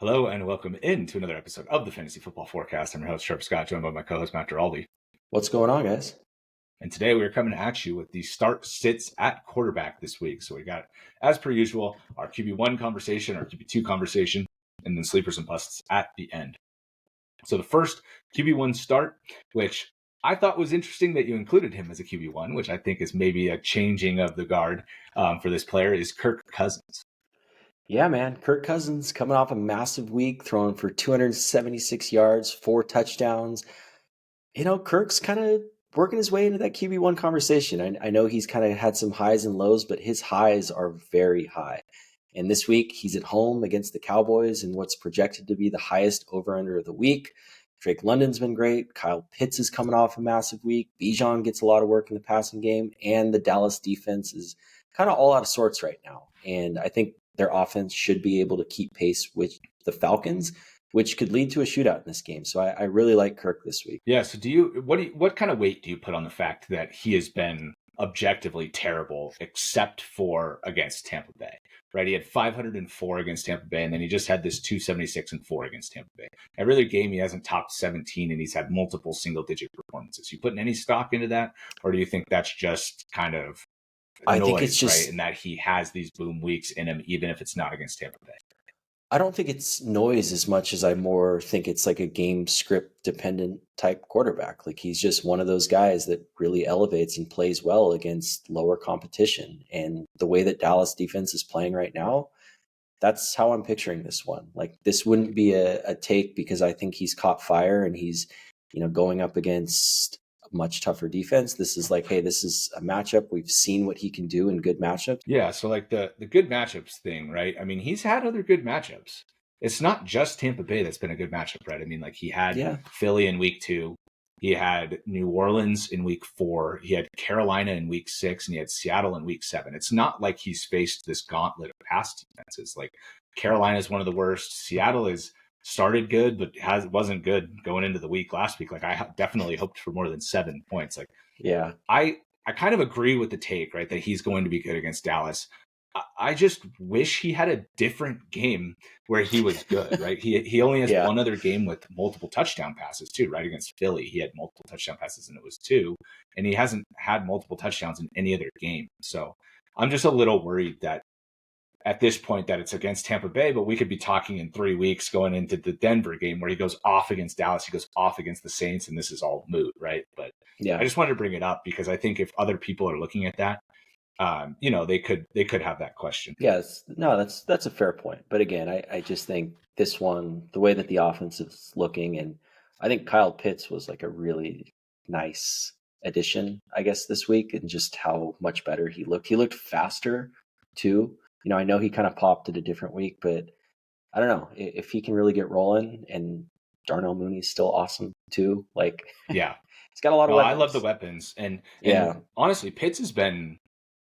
Hello and welcome into another episode of the Fantasy Football Forecast. I'm your host, Trevor Scott, joined by my co-host, Matt Giraldi. What's going on, guys? And today we're coming at you with the start sits at quarterback this week. So we got, as per usual, our QB1 conversation, our QB2 conversation, and then sleepers and busts at the end. So the first QB1 start, which I thought was interesting that you included him as a QB1, which I think is maybe a changing of the guard for this player, is Kirk Cousins. Yeah, man. Kirk Cousins coming off a massive week, throwing for 276 yards, 4 touchdowns. Kirk's kind of working his way into that QB1 conversation. I know he's kind of had some highs and lows, but his highs are very high. And this week, he's at home against the Cowboys in what's projected to be the highest over-under of the week. Drake London's been great. Kyle Pitts is coming off a massive week. Bijan gets a lot of work in the passing game. And the Dallas defense is kind of all out of sorts right now. And I think their offense should be able to keep pace with the Falcons, which could lead to a shootout in this game. So I really like Kirk this week. Yeah. So what kind of weight do you put on the fact that he has been objectively terrible except for against Tampa Bay, right? He had 504 against Tampa Bay, and then he just had this 276-4 against Tampa Bay. Every other game he hasn't topped 17, and he's had multiple single-digit performances. You putting any stock into that, or do you think that's just kind of I noise, think it's just right? And that he has these boom weeks in him, even if it's not against Tampa Bay? I don't think it's noise as much as I more think it's like a game script dependent type quarterback. Like he's just one of those guys that really elevates and plays well against lower competition. And the way that Dallas defense is playing right now, that's how I'm picturing this one. Like this wouldn't be a take because I think he's caught fire and he's, going up against a much tougher defense. This is like, hey, this is a matchup. We've seen what he can do in good matchups. Yeah, so like the good matchups thing, right? I mean, he's had other good matchups. It's not just Tampa Bay that's been a good matchup, right? I mean, like he had Philly in week 2. He had New Orleans in week 4. He had Carolina in week 6, and he had Seattle in week 7. It's not like he's faced this gauntlet of past defenses. Like Carolina is one of the worst. Seattle is started good, but wasn't good going into the week last week. Like I definitely hoped for more than 7 points. Like, yeah, I kind of agree with the take, right, that he's going to be good against Dallas. I just wish he had a different game where he was good, right? He only has one other game with multiple touchdown passes too, right? Against Philly, he had multiple touchdown passes and it was 2, and he hasn't had multiple touchdowns in any other game. So I'm just a little worried that at this point that it's against Tampa Bay, but we could be talking in 3 weeks going into the Denver game where he goes off against Dallas, he goes off against the Saints, and this is all moot, right? But I just wanted to bring it up because I think if other people are looking at that, they could have that question. Yes, no, that's a fair point. But again, I just think this one, the way that the offense is looking, and I think Kyle Pitts was like a really nice addition, I guess, this week, and just how much better he looked. He looked faster too. I know he kind of popped at a different week, but I don't know if he can really get rolling. And Darnell Mooney's still awesome too. Like, yeah, he's got a lot of weapons. I love the weapons, and honestly, Pitts has been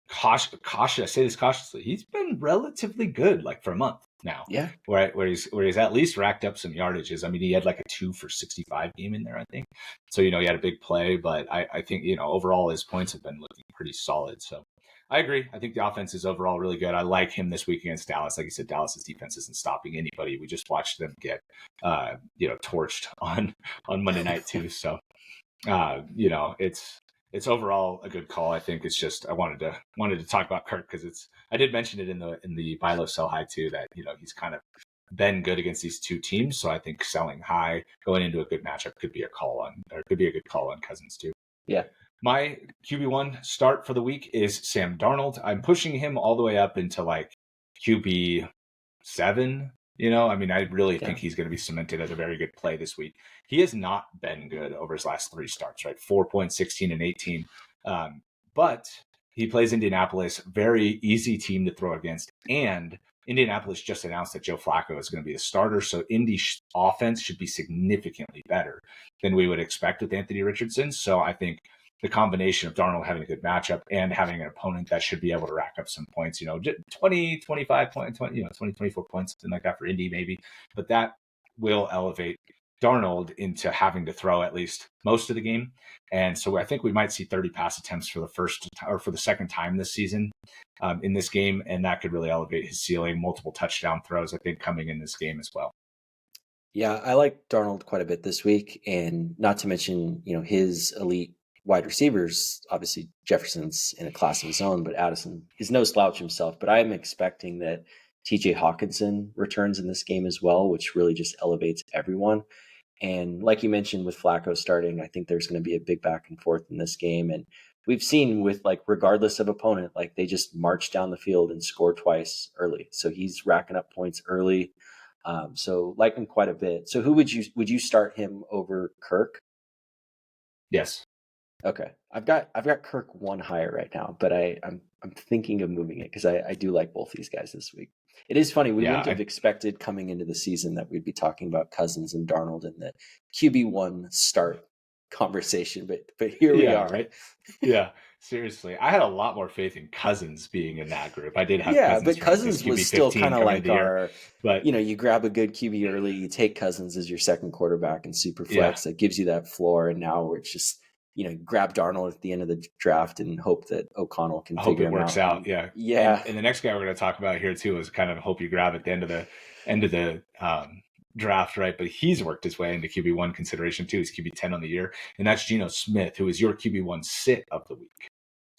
cautious. I say this cautiously. He's been relatively good, like for a month now. Yeah, where he's at least racked up some yardages. I mean, he had like a 2 for 65 game in there, I think. So he had a big play, but I think overall his points have been looking pretty solid. So I agree. I think the offense is overall really good. I like him this week against Dallas. Like you said, Dallas's defense isn't stopping anybody. We just watched them get torched on Monday night too. So it's overall a good call. I think it's just I wanted to talk about Kirk because I did mention it in the buy low sell high too, that he's kind of been good against these two teams. So I think selling high going into a good matchup could be a good call on Cousins too. Yeah. My QB1 start for the week is Sam Darnold. I'm pushing him all the way up into like QB7. I mean, I really think he's going to be cemented as a very good play this week. He has not been good over his last 3 starts, right? 4 points, 16 and 18. But he plays Indianapolis, very easy team to throw against. And Indianapolis just announced that Joe Flacco is going to be the starter. So Indy's offense should be significantly better than we would expect with Anthony Richardson. So I think the combination of Darnold having a good matchup and having an opponent that should be able to rack up some points, 20, 25 points, 20, 24 points, something like that for Indy maybe. But that will elevate Darnold into having to throw at least most of the game. And so I think we might see 30 pass attempts for the second time this season in this game. And that could really elevate his ceiling. Multiple touchdown throws, I think, coming in this game as well. Yeah, I like Darnold quite a bit this week, and not to mention, his elite wide receivers. Obviously, Jefferson's in a class of his own, but Addison is no slouch himself. But I am expecting that TJ Hawkinson returns in this game as well, which really just elevates everyone. And like you mentioned with Flacco starting, I think there's going to be a big back and forth in this game. And we've seen with regardless of opponent, they just march down the field and score twice early. So he's racking up points early. So like him quite a bit. So who would you start him over Kirk? Yes. Okay. I've got Kirk one higher right now, but I'm thinking of moving it because I do like both these guys this week. It is funny. We wouldn't have expected coming into the season that we'd be talking about Cousins and Darnold in the QB1 start conversation, but here we are. Right? Yeah, seriously. I had a lot more faith in Cousins being in that group. I did have Cousins. But Cousins was still kind of like but you grab a good QB early, you take Cousins as your second quarterback in superflex. That gives you that floor, and now it's just grab Darnold at the end of the draft and hope that O'Connell can figure him out. Hope it works out. Yeah. And the next guy we're going to talk about here too is kind of hope you grab at the end of the draft, right? But he's worked his way into QB1 consideration too. He's QB10 on the year, and that's Geno Smith, who is your QB1 sit of the week.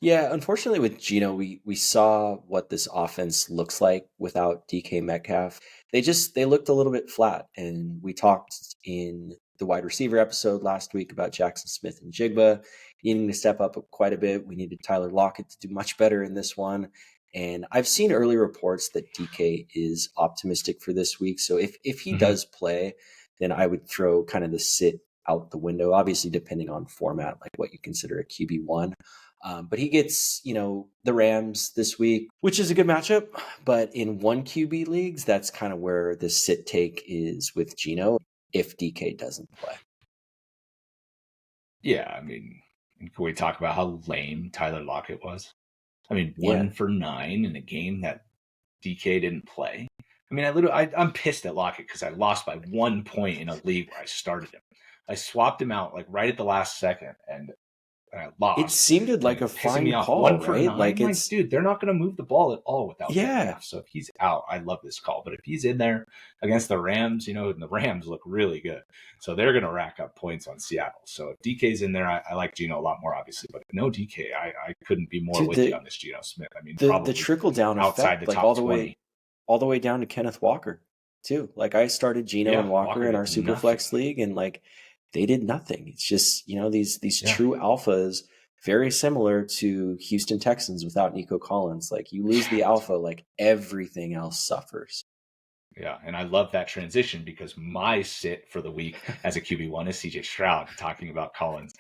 Yeah, unfortunately with Geno, we saw what this offense looks like without DK Metcalf. They looked a little bit flat, and we talked in the wide receiver episode last week about Jackson Smith and Jigba needing to step up quite a bit. We needed Tyler Lockett to do much better in this one. And I've seen early reports that DK is optimistic for this week. So if he does play, then I would throw kind of the sit out the window, obviously depending on format, like what you consider a QB1. But he gets, the Rams this week, which is a good matchup. But in one QB leagues, that's kind of where the sit take is with Geno if DK doesn't play. Yeah, I mean, can we talk about how lame Tyler Lockett was? I mean, 1 for 9 in a game that DK didn't play. I mean, I'm pissed at Lockett because I lost by 1 point in a league where I started him. I swapped him out right at the last second, and I lost. It seemed like a fine call, 1 for right? 9, dude, they're not going to move the ball at all without Metcalf. So if he's out, I love this call. But if he's in there against the Rams, and the Rams look really good, so they're going to rack up points on Seattle. So if DK's in there, I like Geno a lot more, obviously. But no DK, I couldn't be more with you on this Geno Smith. I mean, the trickle down outside effect, the top all the way down to Kenneth Walker too. I started Geno and Walker in our Superflex league, and they did nothing. It's just these true alphas. Very similar to Houston Texans without Nico Collins. You lose the alpha, everything else suffers. Yeah, and I love that transition because my sit for the week as a QB1 is CJ Stroud, talking about Collins.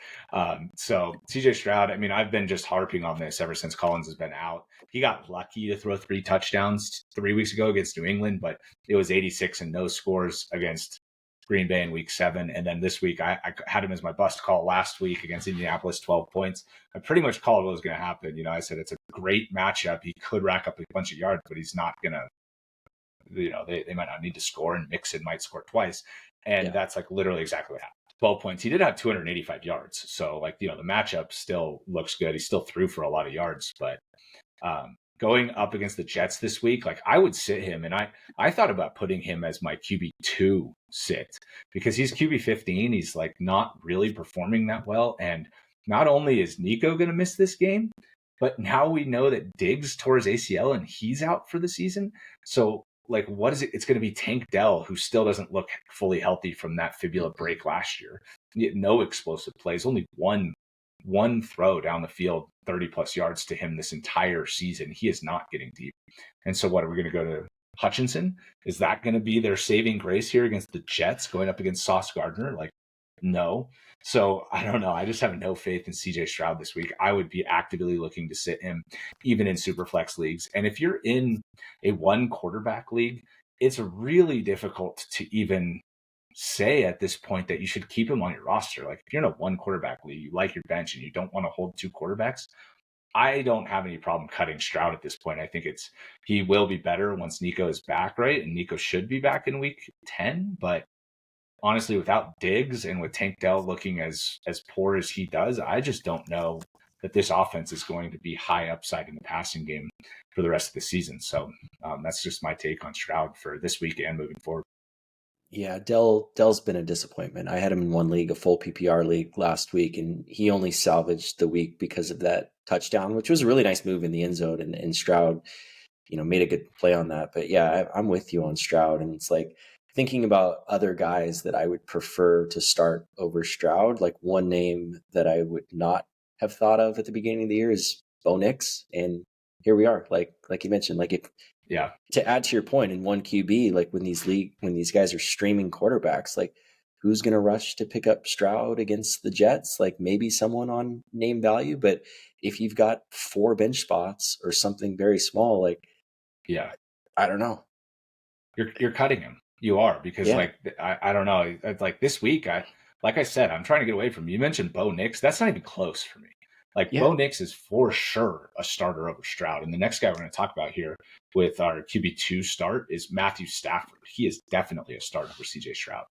So CJ Stroud, I mean, I've been just harping on this ever since Collins has been out. He got lucky to throw 3 touchdowns 3 weeks ago against New England, but it was 86 and no scores against Green Bay in week 7. And then this week, I had him as my bust call last week against Indianapolis, 12 points. I pretty much called what was going to happen. I said it's a great matchup. He could rack up a bunch of yards, but he's not going to, they might not need to score, and Mixon might score twice. And that's literally exactly what happened. 12 points. He did have 285 yards. So the matchup still looks good. He still threw for a lot of yards, but going up against the Jets this week, I would sit him, and I thought about putting him as my QB2 sit because he's QB15. He's not really performing that well, and not only is Nico going to miss this game, but now we know that Diggs tore his ACL and he's out for the season. So what is it? It's going to be Tank Dell, who still doesn't look fully healthy from that fibula break last year. No explosive plays, only one throw down the field, 30 plus yards to him this entire season. He is not getting deep. And so what, are we going to go to Hutchinson? Is that going to be their saving grace here against the Jets, going up against Sauce Gardner? No. So I don't know. I just have no faith in CJ Stroud this week. I would be actively looking to sit him even in Superflex leagues. And if you're in a 1 quarterback league, it's really difficult to even say at this point that you should keep him on your roster. If you're in a 1 quarterback league, you like your bench and you don't want to hold 2 quarterbacks, I don't have any problem cutting Stroud at this point. I think he will be better once Nico is back, right? And Nico should be back in week 10, but honestly, without Diggs and with Tank Dell looking as poor as he does, I just don't know that this offense is going to be high upside in the passing game for the rest of the season. So that's just my take on Stroud for this week and moving forward. Yeah, Dell's been a disappointment. I had him in one league, a full PPR league last week, and he only salvaged the week because of that touchdown, which was a really nice move in the end zone. And Stroud, made a good play on that. But yeah, I'm with you on Stroud. And it's like thinking about other guys that I would prefer to start over Stroud. Like one name that I would not have thought of at the beginning of the year is Bo Nix. And here we are. Like you mentioned, like yeah. To add to your point, in one QB, like when these guys are streaming quarterbacks, like who's going to rush to pick up Stroud against the Jets? Like maybe someone on name value, but if you've got 4 bench spots or something very small, like yeah, I don't know. You're cutting him. You are, because like I don't know. Like this week, like I said, I'm trying to get away from you. You mentioned Bo Nix. That's not even close for me. Like Bo Nix is for sure a starter over Stroud. And the next guy we're going to talk about here with our QB2 start is Matthew Stafford. He is definitely a starter for CJ Stroud.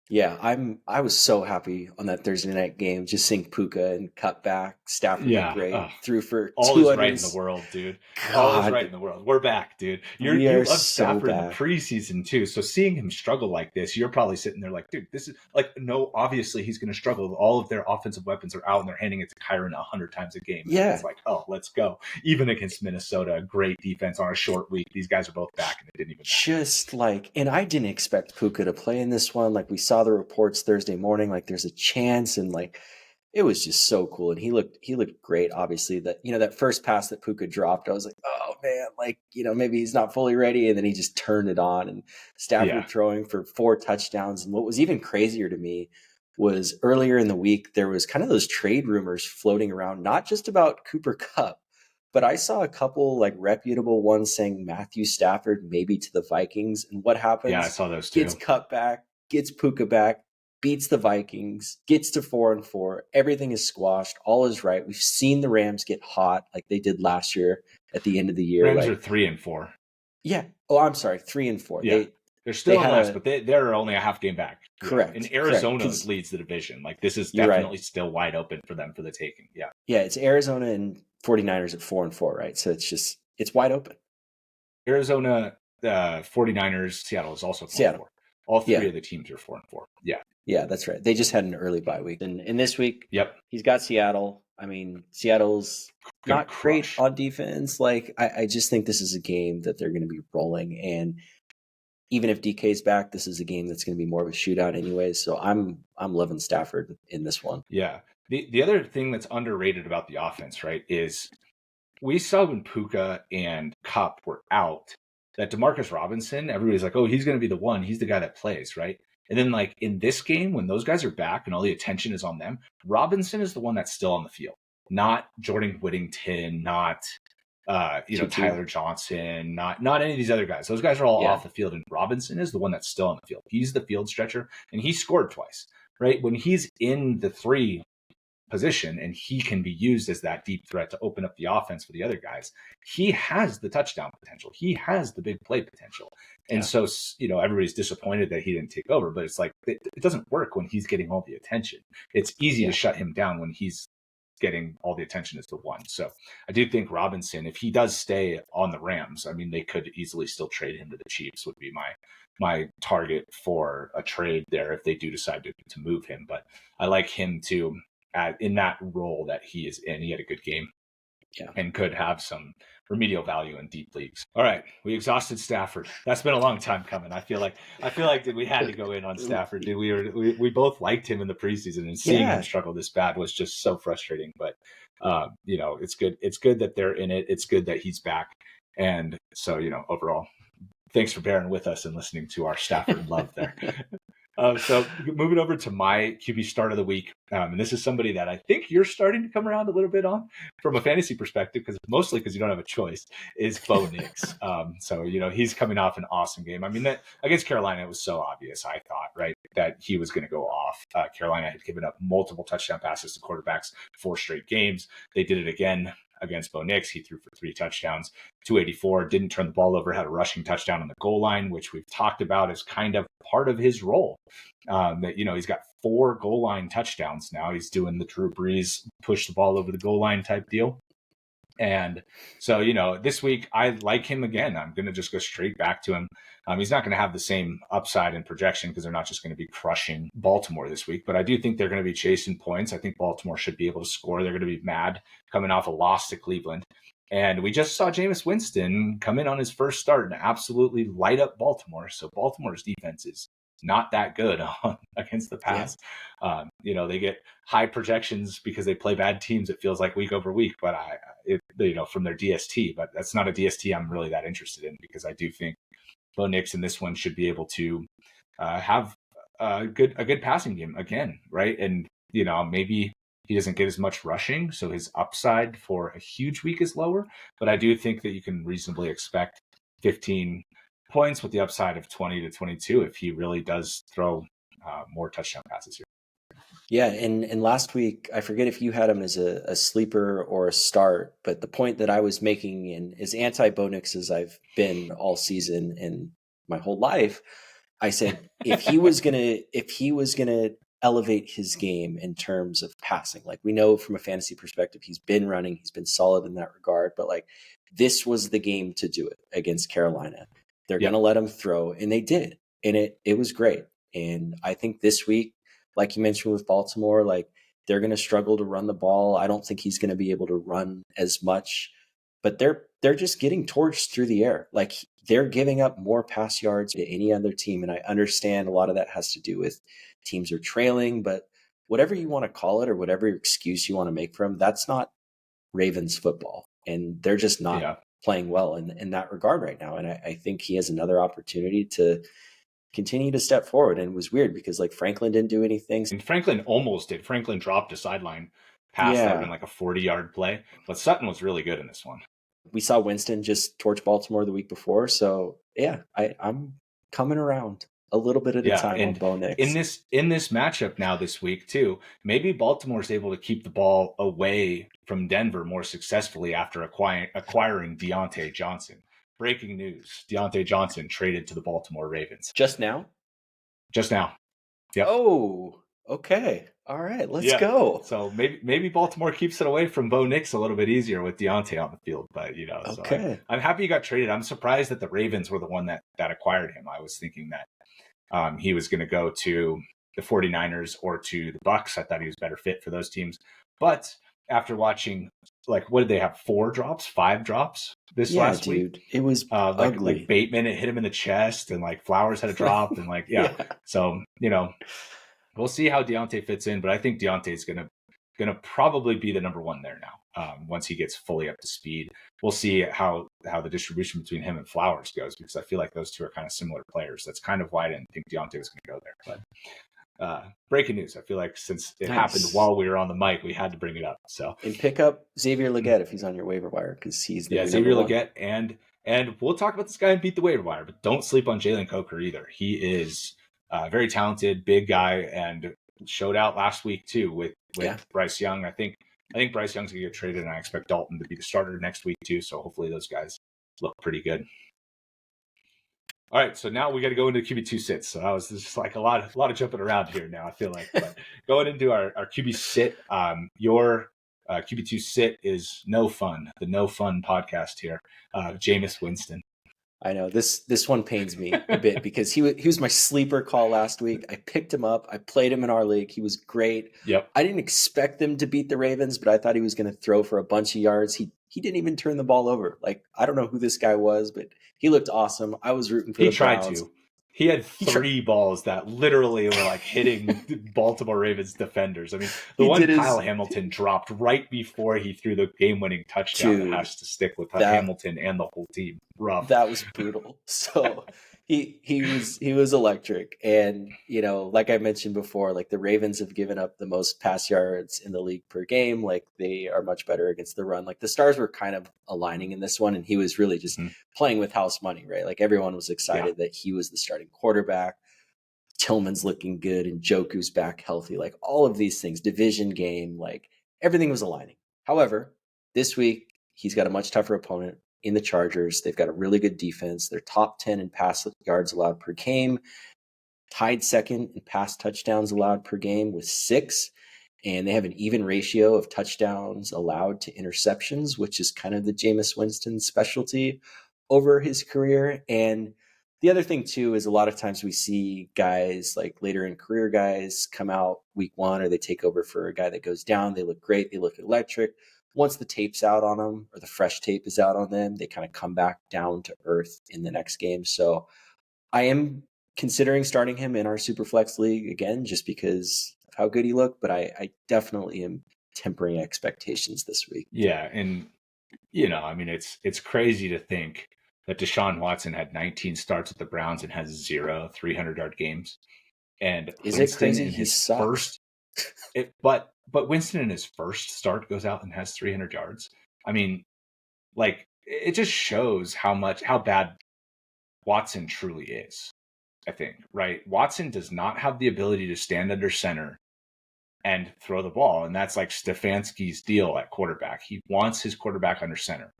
Yeah, I was so happy on that Thursday night game, just seeing Puka and cut back. Stafford looked great. Threw for all is right in the world, dude. God. All is right in the world. We're back, dude. You love Stafford in the preseason too. So seeing him struggle like this, you're probably sitting there like, dude, this is like, no, obviously he's going to struggle. All of their offensive weapons are out and they're handing it to Kyron 100 times a game. Yeah. It's like, oh, let's go. Even against Minnesota, great defense on a short week. These guys are both back and it didn't even matter. Just like, and I didn't expect Puka to play in this one. Like we saw the reports Thursday morning, like there's a chance, and like it was just so cool. And he looked great. Obviously, that first pass that Puka dropped, I was like, oh man, like maybe he's not fully ready, and then he just turned it on. And Stafford throwing for 4 touchdowns. And what was even crazier to me was earlier in the week there was kind of those trade rumors floating around, not just about Cooper Kupp, but I saw a couple like reputable ones saying Matthew Stafford maybe to the Vikings. And what happens? Yeah, I saw those too. Gets cut back, gets Puka back, beats the Vikings, gets to 4-4. Everything is squashed. All is right. We've seen the Rams get hot like they did last year at the end of the year. Rams are 3-4. Yeah. Oh, I'm sorry. 3-4. Yeah. They're still in last, but they're only a half game back. Correct. And Arizona leads the division. Like this is definitely still wide open for them for the taking. Yeah. Yeah. It's Arizona and 49ers at 4-4, right? So it's wide open. Arizona, 49ers, Seattle is also 4-4. All 3 of the teams are 4-4. Yeah. Yeah, that's right. They just had an early bye week. And in this week, he's got Seattle. I mean, Seattle's not great on defense. Like, I just think this is a game that they're going to be rolling. And even if DK's back, this is a game that's going to be more of a shootout anyway. So I'm loving Stafford in this one. Yeah. The other thing that's underrated about the offense, right, is we saw when Puka and Kupp were out that Demarcus Robinson, everybody's like, oh, he's going to be the one. He's the guy that plays, right? And then like in this game, when those guys are back and all the attention is on them, Robinson is the one that's still on the field, not Jordan Whittington, not Tyler Johnson, not any of these other guys. Those guys are all off the field, and Robinson is the one that's still on the field. He's the field stretcher, and he scored twice, right? When he's in the 3 position and he can be used as that deep threat to open up the offense for the other guys, he has the touchdown potential. He has the big play potential. And so, everybody's disappointed that he didn't take over, but it's like, it doesn't work when he's getting all the attention. It's easy to shut him down when he's getting all the attention as the one. So I do think Robinson, if he does stay on the Rams, I mean, they could easily still trade him to the Chiefs would be my target for a trade there if they do decide to move him. But I like him to in that role that he is in. He had a good game and could have some remedial value in deep leagues. All right, we exhausted Stafford. That's been a long time coming. I feel like we had to go in on Stafford. We both liked him in the preseason, and seeing him struggle this bad was just so frustrating. But it's good. It's good that they're in it. It's good that he's back. And so overall, thanks for bearing with us and listening to our Stafford love there. So moving over to my QB start of the week, and this is somebody that I think you're starting to come around a little bit on from a fantasy perspective, mostly because you don't have a choice, is Bo Nix. So he's coming off an awesome game. I mean, that against Carolina, it was so obvious, I thought, right, that he was going to go off. Carolina had given up multiple touchdown passes to quarterbacks 4 straight games. They did it again against Bo Nix. He threw for 3 touchdowns, 284, didn't turn the ball over, had a rushing touchdown on the goal line, which we've talked about as kind of part of his role. That, he's got 4 goal line touchdowns now. He's doing the Drew Brees push the ball over the goal line type deal. And so, this week I like him again. I'm going to just go straight back to him. He's not going to have the same upside and projection because they're not just going to be crushing Baltimore this week, but I do think they're going to be chasing points. I think Baltimore should be able to score. They're going to be mad coming off a loss to Cleveland. And we just saw Jameis Winston come in on his first start and absolutely light up Baltimore. So Baltimore's defense is not that good against the pass. Yeah. They get high projections because they play bad teams. It feels like week over week, but from their DST, but that's not a DST I'm really that interested in because I do think Bo Nix in this one should be able to have a good passing game again, right? And maybe he doesn't get as much rushing, so his upside for a huge week is lower. But I do think that you can reasonably expect 15 points with the upside of 20 to 22 if he really does throw more touchdown passes here. Yeah, and last week, I forget if you had him as a sleeper or a start, but the point that I was making, and as anti-Bo Nix as I've been all season and my whole life, I said if he was gonna elevate his game in terms of passing, like we know from a fantasy perspective, he's been running, he's been solid in that regard, but like this was the game to do it against Carolina. They're gonna let him throw, and they did, and it was great. And I think this week, like you mentioned with Baltimore, like they're going to struggle to run the ball. I don't think he's going to be able to run as much, but they're just getting torched through the air. Like they're giving up more pass yards to any other team. And I understand a lot of that has to do with teams are trailing, but whatever you want to call it or whatever excuse you want to make for them, that's not Ravens football. And they're just not playing well in that regard right now. And I think he has another opportunity to continue to step forward. And it was weird because like Franklin didn't do anything. And Franklin almost did. Franklin dropped a sideline pass that would have been like a 40-yard play. But Sutton was really good in this one. We saw Winston just torch Baltimore the week before. So yeah, I'm coming around a little bit at a time on Bo Nix. In this matchup now this week too, maybe Baltimore's able to keep the ball away from Denver more successfully after acquiring Deontay Johnson. Breaking news, Deontay Johnson traded to the Baltimore Ravens. Just now? Yep. Oh, okay. All right, let's go. So maybe Baltimore keeps it away from Bo Nix a little bit easier with Deontay on the field. But, okay. So I'm happy he got traded. I'm surprised that the Ravens were the one that acquired him. I was thinking that he was going to go to the 49ers or to the Bucs. I thought he was better fit for those teams. But after watching, like, what did they have? 5 drops this last week? It was ugly. Like Bateman, it hit him in the chest, and like Flowers had a drop, and like So we'll see how Deontay fits in, but I think Deontay's gonna probably be the number one there now. Once he gets fully up to speed, we'll see how the distribution between him and Flowers goes, because I feel like those two are kind of similar players. That's kind of why I didn't think Deontay was going to go there, but. Breaking news. I feel like since it happened while we were on the mic, we had to bring it up. So and pick up Xavier Legette if he's on your waiver wire, because he's the Xavier Legette, and we'll talk about this guy and beat the waiver wire, but don't sleep on Jalen Coker either. He is very talented, big guy, and showed out last week too with Bryce Young. I think Bryce Young's gonna get traded, and I expect Dalton to be the starter next week too. So hopefully those guys look pretty good. All right, so now we got to go into QB2 sits. So that was just like a lot of jumping around here now, I feel like. But going into our QB sit, your QB2 sit is No Fun, the No Fun podcast here. Jameis Winston. I know this one pains me a bit because he was my sleeper call last week. I picked him up. I played him in our league. He was great. Yep. I didn't expect them to beat the Ravens, but I thought he was going to throw for a bunch of yards. He didn't even turn the ball over. Like, I don't know who this guy was, but he looked awesome. I was rooting for the Browns. He tried to. He had 3 balls that literally were like hitting Baltimore Ravens defenders. I mean, Kyle Hamilton dropped right before he threw the game-winning touchdown that has to stick with Hamilton and the whole team. Rough. That was brutal. So he was electric. And, like I mentioned before, like the Ravens have given up the most pass yards in the league per game. Like they are much better against the run. Like the stars were kind of aligning in this one, and he was really just playing with house money, right? Like everyone was excited that he was the starting quarterback. Tillman's looking good and Joku's back healthy. Like all of these things, division game, like everything was aligning. However, this week, he's got a much tougher opponent in the Chargers. They've got a really good defense. They're top 10 in pass yards allowed per game, tied second in pass touchdowns allowed per game with 6. And they have an even ratio of touchdowns allowed to interceptions, which is kind of the Jameis Winston specialty over his career. And the other thing, too, is a lot of times we see guys like later in career guys come out week 1 or they take over for a guy that goes down. They look great. They look electric. Once the tape's out on them or the fresh tape is out on them, they kind of come back down to earth in the next game. So I am considering starting him in our Superflex league again, just because of how good he looked. But I definitely am tempering expectations this week. Yeah. And, I mean, it's crazy to think that Deshaun Watson had 19 starts at the Browns and has 0 300-yard games. And is Winston it crazy? in his first, but Winston in his first start goes out and has 300 yards. I mean, like, it just shows how bad Watson truly is, I think, right? Watson does not have the ability to stand under center and throw the ball. And that's like Stefanski's deal at quarterback. He wants his quarterback under center.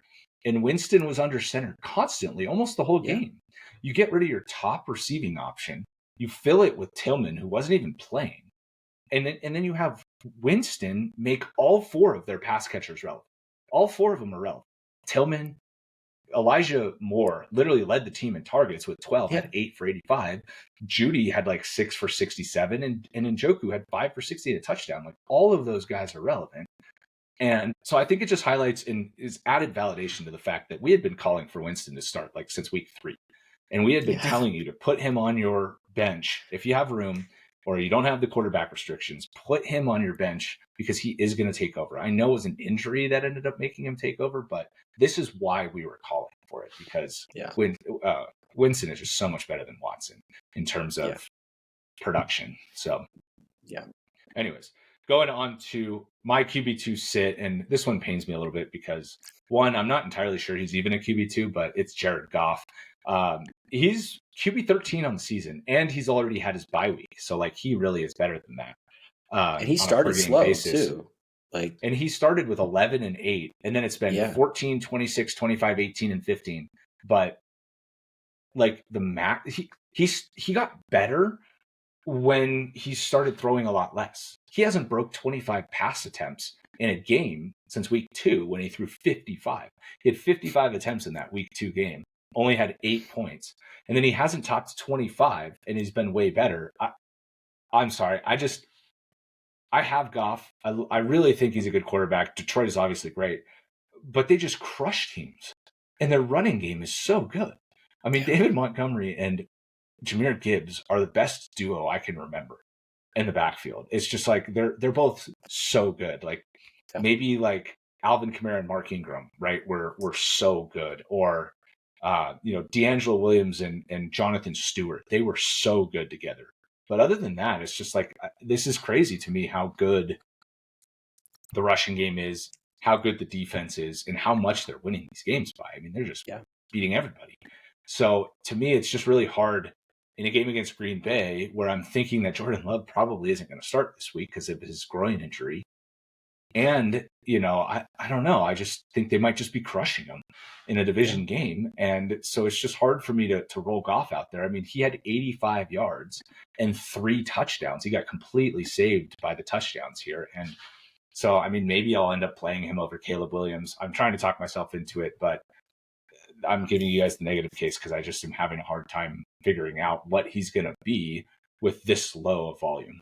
And Winston was under center constantly, almost the whole game. You get rid of your top receiving option. You fill it with Tillman, who wasn't even playing. And then you have Winston make all 4 of their pass catchers relevant. All 4 of them are relevant. Tillman, Elijah Moore literally led the team in targets with 12, had 8 for 85. Judy had like 6 for 67, and Njoku had 5 for 60 and a touchdown. Like, all of those guys are relevant. And so I think it just highlights and is added validation to the fact that we had been calling for Winston to start like since week 3. And we had been telling you to put him on your bench if you have room or you don't have the quarterback restrictions, put him on your bench because he is going to take over. I know it was an injury that ended up making him take over, but this is why we were calling for it, because Winston is just so much better than Watson in terms of production. So, anyways, going on to my QB2 sit, and this one pains me a little bit because, one, I'm not entirely sure he's even a QB2, but it's Jared Goff. He's QB 13 on the season, and he's already had his bye week. So, like, he really is better than that. And he started slow, too. And he started with 11 and 8, and then it's been 14, 26, 25, 18, and 15. But, like, he got better when he started throwing a lot less. He hasn't broke 25 pass attempts in a game since week 2 when he threw 55. He had 55 attempts in that week 2 game, only had 8 points. And then he hasn't topped 25, and he's been way better. I'm sorry. I have Goff. I really think he's a good quarterback. Detroit is obviously great, but they just crush teams, and their running game is so good. I mean, David Montgomery and Jahmyr Gibbs are the best duo I can remember in the backfield. It's just like they're both so good. Like maybe like Alvin Kamara and Mark Ingram, right? Were so good. Or D'Angelo Williams and Jonathan Stewart. They were so good together. But other than that, it's just like, this is crazy to me how good the rushing game is, how good the defense is, and how much they're winning these games by. I mean, they're just beating everybody. So to me, it's just really hard in a game against Green Bay where I'm thinking that Jordan Love probably isn't going to start this week because of his groin injury. And, I don't know. I just think they might just be crushing them in a division game. And so it's just hard for me to roll Goff out there. I mean, he had 85 yards and 3 touchdowns. He got completely saved by the touchdowns here. And so, I mean, maybe I'll end up playing him over Caleb Williams. I'm trying to talk myself into it, but I'm giving you guys the negative case because I just am having a hard time figuring out what he's going to be with this low of volume.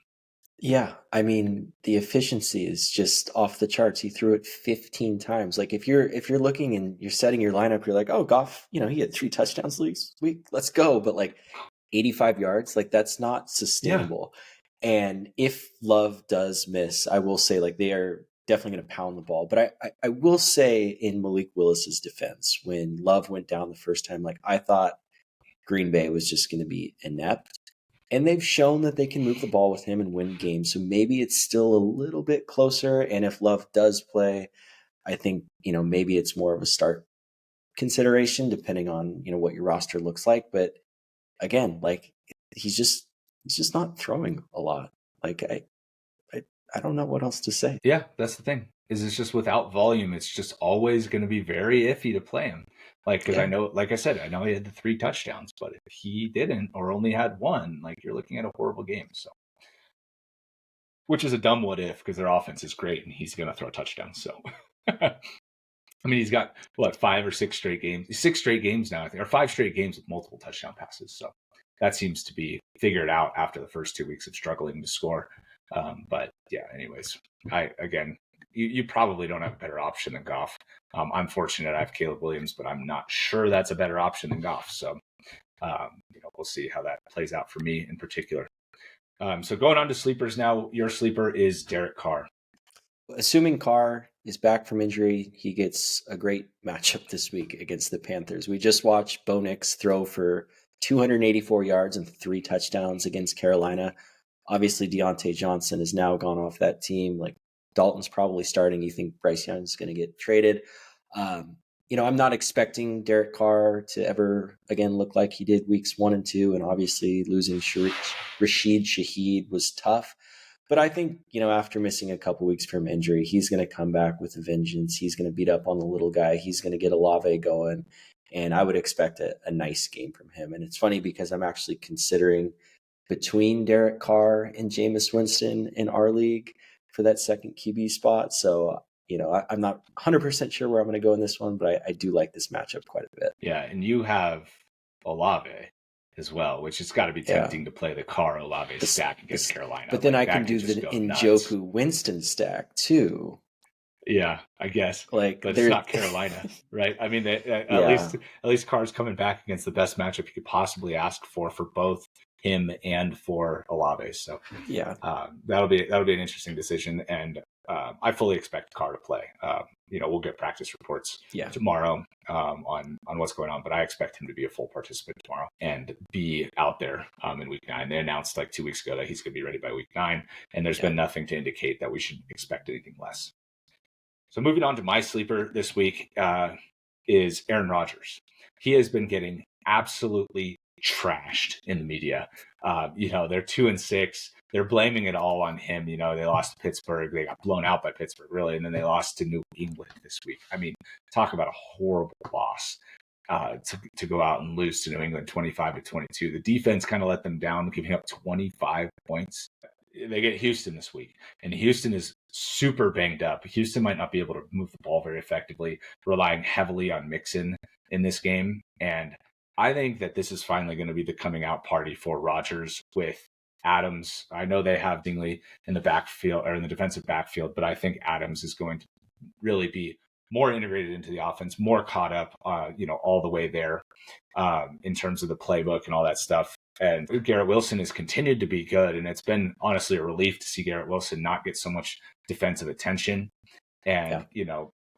Yeah, I mean, the efficiency is just off the charts. He threw it 15 times. Like if you're looking and you're setting your lineup, you're like, oh, Goff, he had 3 touchdowns this week. Let's go. But like 85 yards, like that's not sustainable. Yeah. And if Love does miss, I will say like they are definitely going to pound the ball. But I will say in Malik Willis's defense, when Love went down the first time, like I thought Green Bay was just going to be inept. And they've shown that they can move the ball with him and win games. So maybe it's still a little bit closer. And if Love does play, I think, maybe it's more of a start consideration depending on, what your roster looks like. But again, like he's just not throwing a lot. Like I don't know what else to say. Yeah, that's the thing. is it's just without volume, it's just always going to be very iffy to play him. Like, because I know, like I said, I know he had the 3 touchdowns, but if he didn't or only had 1, like you're looking at a horrible game. So, which is a dumb what if because their offense is great and he's going to throw touchdowns. So, I mean, he's got what 5 or 6 straight games, 6 straight games now, I think, or 5 straight games with multiple touchdown passes. So that seems to be figured out after the first 2 weeks of struggling to score. But yeah, anyways, you probably don't have a better option than Goff. I'm fortunate I have Caleb Williams, but I'm not sure that's a better option than Goff. So, we'll see how that plays out for me in particular. So going on to sleepers now, your sleeper is Derek Carr. Assuming Carr is back from injury, he gets a great matchup this week against the Panthers. We just watched Bo Nix throw for 284 yards and 3 touchdowns against Carolina. Obviously, Deontay Johnson has now gone off that team. Like Dalton's probably starting. You think Bryce Young's going to get traded? I'm not expecting Derek Carr to ever again look like he did weeks 1 and 2, and obviously losing Rashid Shaheed was tough. But I think, after missing a couple weeks from injury, he's going to come back with a vengeance. He's going to beat up on the little guy. He's going to get Olave going, and I would expect a nice game from him. And it's funny because I'm actually considering between Derek Carr and Jameis Winston in our league for that second QB spot. So, I'm not 100% sure where I'm going to go in this one, but I do like this matchup quite a bit. Yeah, and you have Olave as well, which it's got to be tempting to play the Carr Olave stack against Carolina. But then I can do the Njoku Winston stack too. Yeah, I guess. But it's not Carolina, right? I mean, at least Carr's coming back against the best matchup you could possibly ask for both him and for Olave. So yeah, that'll be an interesting decision, and I fully expect Carr to play. We'll get practice reports tomorrow on what's going on, but I expect him to be a full participant tomorrow and be out there in week 9. They announced like 2 weeks ago that he's going to be ready by week 9, and there's been nothing to indicate that we should expect anything less. So moving on to my sleeper this week is Aaron Rodgers. He has been getting absolutely trashed in the media. They're 2-6. They're blaming it all on him. They lost to Pittsburgh. They got blown out by Pittsburgh, really. And then they lost to New England this week. I mean, talk about a horrible loss to go out and lose to New England 25-22. The defense kind of let them down, giving up 25 points. They get Houston this week, and Houston is super banged up. Houston might not be able to move the ball very effectively, relying heavily on Mixon in this game. And I think that this is finally going to be the coming out party for Rodgers with Adams. I know they have Dingley in the backfield or in the defensive backfield, but I think Adams is going to really be more integrated into the offense, more caught up, all the way there in terms of the playbook and all that stuff. And Garrett Wilson has continued to be good, and it's been honestly a relief to see Garrett Wilson not get so much defensive attention. And,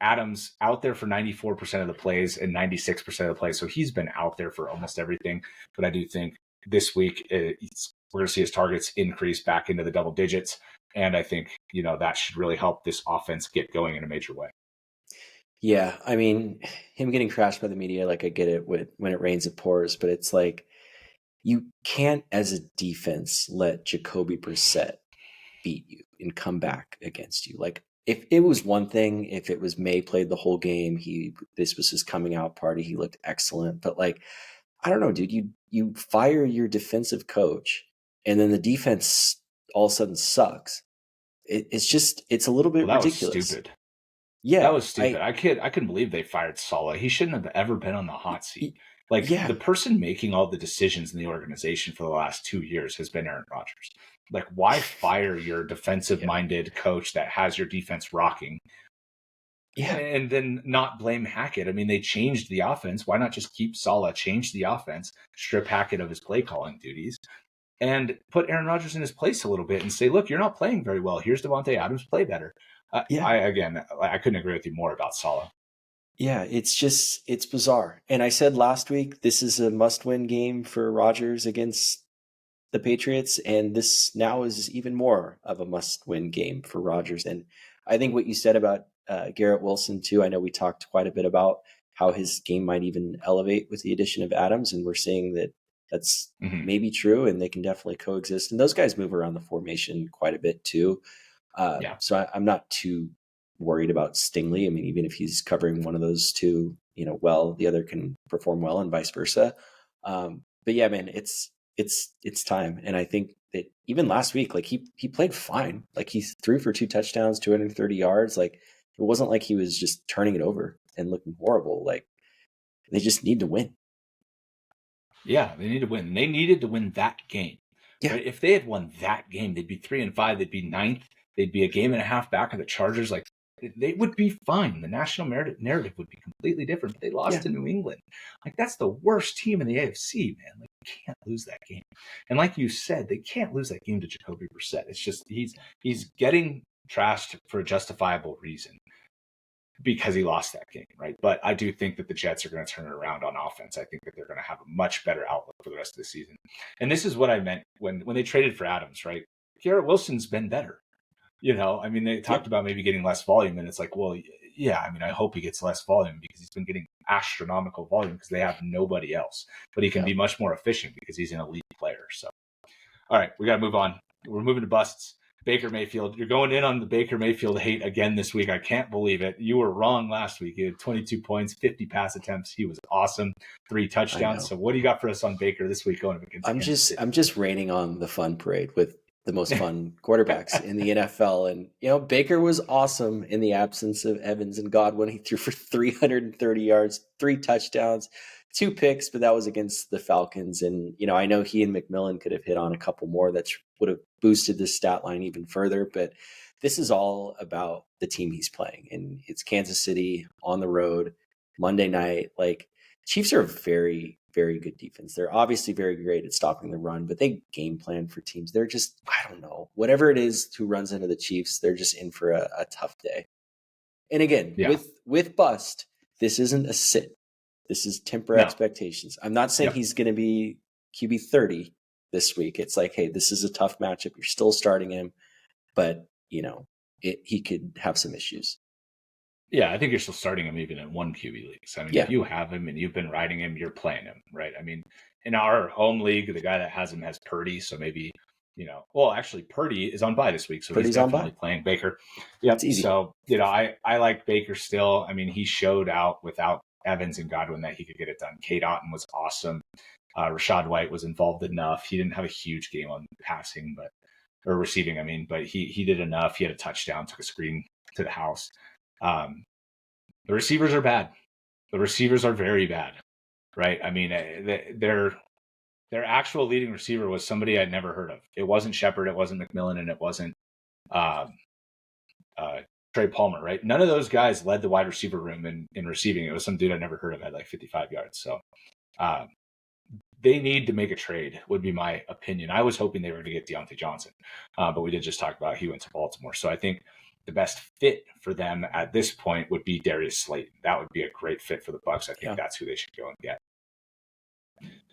Adams out there for 94% of the plays and 96% of the plays. So he's been out there for almost everything. But I do think this week we're going to see his targets increase back into the double digits. And I think, that should really help this offense get going in a major way. Yeah, I mean, him getting crashed by the media, like I get it when it rains, it pours. But it's like, you can't, as a defense, let Jacoby Brissett beat you and come back against you. Like, if it was one thing, if it was May played the whole game, this was his coming out party. He looked excellent. But like, I don't know, dude, you fire your defensive coach and then the defense all of a sudden sucks. It's a little bit ridiculous. Was stupid. Yeah. That was stupid. I couldn't believe they fired Saleh. He shouldn't have ever been on the hot seat. The person making all the decisions in the organization for the last 2 years has been Aaron Rodgers. Like, why fire your defensive-minded coach that has your defense rocking? Yeah. And then not blame Hackett. I mean, they changed the offense. Why not just keep Saleh, change the offense, strip Hackett of his play-calling duties, and put Aaron Rodgers in his place a little bit and say, look, you're not playing very well. Here's Devontae Adams, play better. I couldn't agree with you more about Saleh. Yeah, it's bizarre. And I said last week, this is a must-win game for Rodgers against the Patriots, and this now is even more of a must-win game for Rodgers. And I think what you said about Garrett Wilson, too, I know we talked quite a bit about how his game might even elevate with the addition of Adams, and we're seeing that that's maybe true, and they can definitely coexist. And those guys move around the formation quite a bit, too. So I'm not too worried about Stingley. I mean, even if he's covering one of those two, well, the other can perform well and vice versa. But yeah, man, it's time. And I think that even last week, like he played fine. Like he threw for 2 touchdowns, 230 yards. Like it wasn't like he was just turning it over and looking horrible. Like they just need to win. Yeah, they need to win. They needed to win that game. Yeah. Right? If they had won that game, they'd be 3-5. They'd be 9th. They'd be a game and a half back of the Chargers. Like they would be fine. The national narrative would be completely different. But they lost to New England. Like that's the worst team in the AFC, man. Like you can't lose that game. And like you said, they can't lose that game to Jacoby Brissett. It's just he's getting trashed for a justifiable reason because he lost that game, right? But I do think that the Jets are going to turn it around on offense. I think that they're going to have a much better outlook for the rest of the season. And this is what I meant when they traded for Adams, right? Garrett Wilson's been better. I mean, they talked about maybe getting less volume, and it's like, well, yeah, I mean, I hope he gets less volume because he's been getting astronomical volume because they have nobody else. But he can be much more efficient because he's an elite player. So, all right, we got to move on. We're moving to busts. Baker Mayfield. You're going in on the Baker Mayfield hate again this week. I can't believe it. You were wrong last week. He had 22 points, 50 pass attempts. He was awesome. 3 touchdowns. So what do you got for us on Baker this week going up against Kansas City? I'm just raining on the fun parade with the most fun quarterbacks in the NFL. And, Baker was awesome in the absence of Evans and Godwin. He threw for 330 yards, 3 touchdowns, 2 picks, but that was against the Falcons. And, I know he and McMillan could have hit on a couple more that would have boosted this stat line even further. But this is all about the team he's playing. And it's Kansas City on the road, Monday night. Like, Chiefs are a very, very good defense. They're obviously very great at stopping the run, but they game plan for teams. They're just, I don't know, whatever it is who runs into the Chiefs, they're just in for a tough day. And again, with bust, this isn't a sit. This is temper expectations. I'm not saying he's going to be QB 30 this week. It's like, hey, this is a tough matchup. You're still starting him, but he could have some issues. Yeah, I think you're still starting him even in 1 QB leagues. I mean, if you have him and you've been riding him, you're playing him, right? I mean, in our home league, the guy that has him has Purdy, so maybe, actually Purdy is on bye this week, so Purdy's he's definitely playing Baker. Yeah, so, I like Baker still. I mean, he showed out without Evans and Godwin that he could get it done. Kate Otten was awesome. Rashad White was involved enough. He didn't have a huge game on passing, or receiving, but he did enough. He had a touchdown, took a screen to the house. The receivers are bad. The receivers are very bad, right? I mean, their actual leading receiver was somebody I'd never heard of. It wasn't Shepard, it wasn't McMillan, and it wasn't Trey Palmer, right? None of those guys led the wide receiver room in receiving. It was some dude I never heard of, had like 55 yards. So they need to make a trade, would be my opinion. I was hoping they were going to get Deontay Johnson, but we did just talk about he went to Baltimore. So I think the best fit for them at this point would be Darius Slayton. That would be a great fit for the Bucs. I think that's who they should go and get.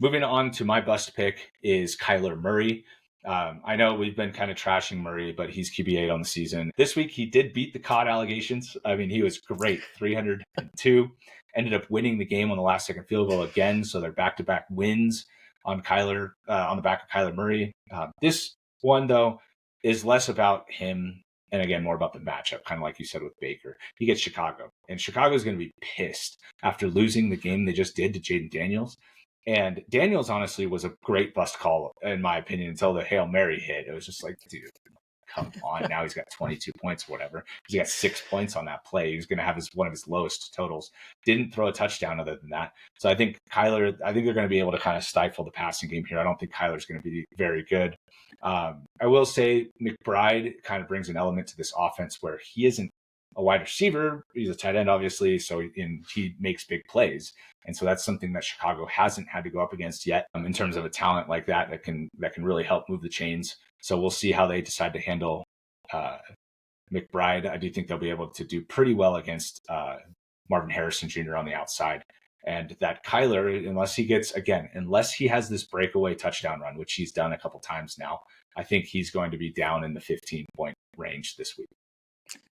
Moving on to my bust pick is Kyler Murray. I know we've been kind of trashing Murray, but he's QB8 on the season. This week, he did beat the COD allegations. I mean, he was great, 302. Ended up winning the game on the last second field goal again. So they're back-to-back wins on Kyler, on the back of Kyler Murray. This one, though, is less about him and, again, more about the matchup, kind of like you said with Baker. He gets Chicago, and Chicago's going to be pissed after losing the game they just did to Jaden Daniels. And Daniels, honestly, was a great bust call, in my opinion, until the Hail Mary hit. It was just like, dude, come on. Now he's got 22 points or whatever. He got 6 points on that play. He was going to have one of his lowest totals. Didn't throw a touchdown other than that. So I think they're going to be able to kind of stifle the passing game here. I don't think Kyler's going to be very good. I will say McBride kind of brings an element to this offense where he isn't a wide receiver. He's a tight end, obviously, he makes big plays. And so that's something that Chicago hasn't had to go up against yet in terms of a talent like that can really help move the chains. So we'll see how they decide to handle McBride. I do think they'll be able to do pretty well against Marvin Harrison Jr. on the outside. And that Kyler, unless he has this breakaway touchdown run, which he's done a couple times now, I think he's going to be down in the 15-point range this week.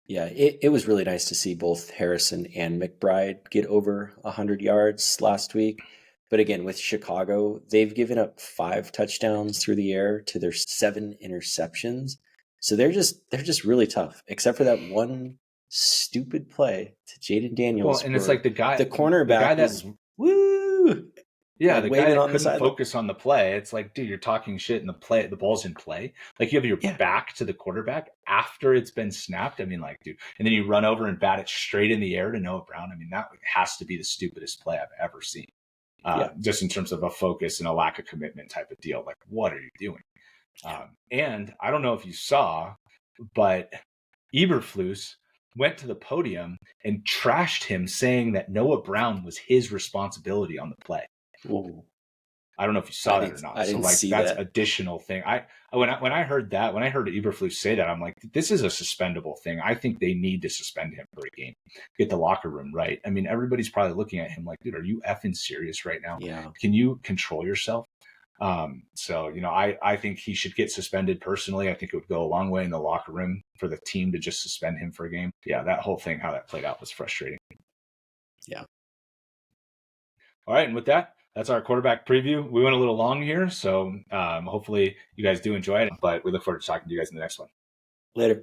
Yeah, it was really nice to see both Harrison and McBride get over 100 yards last week. But again, with Chicago, they've given up 5 touchdowns through the air to their 7 interceptions. So they're just really tough, except for that one stupid play to Jaden Well, Daniels. and it's like the guy cornerback that was woo. yeah, like the guy waving that on the couldn't sideline. focus on the play. It's like, dude, you're talking shit and the ball's in play. Like you have your back to the quarterback after it's been snapped. I mean, like, dude, and then you run over and bat it straight in the air to Noah Brown. I mean, that has to be the stupidest play I've ever seen. Just in terms of a focus and a lack of commitment type of deal. Like, what are you doing? And I don't know if you saw, but Eberflus went to the podium and trashed him, saying that Noah Brown was his responsibility on the play. Ooh. I don't know if you saw that or not. I didn't see that's that. additional thing. When I heard Eberflus say that, I'm like, this is a suspendable thing. I think they need to suspend him for a game. Get the locker room right. I mean, everybody's probably looking at him like, dude, are you effing serious right now? Yeah. Can you control yourself? So, I think he should get suspended personally. I think it would go a long way in the locker room for the team to just suspend him for a game. Yeah, that whole thing, how that played out was frustrating. Yeah. All right. And with that, that's our quarterback preview. We went a little long here, so hopefully you guys do enjoy it, but we look forward to talking to you guys in the next one. Later.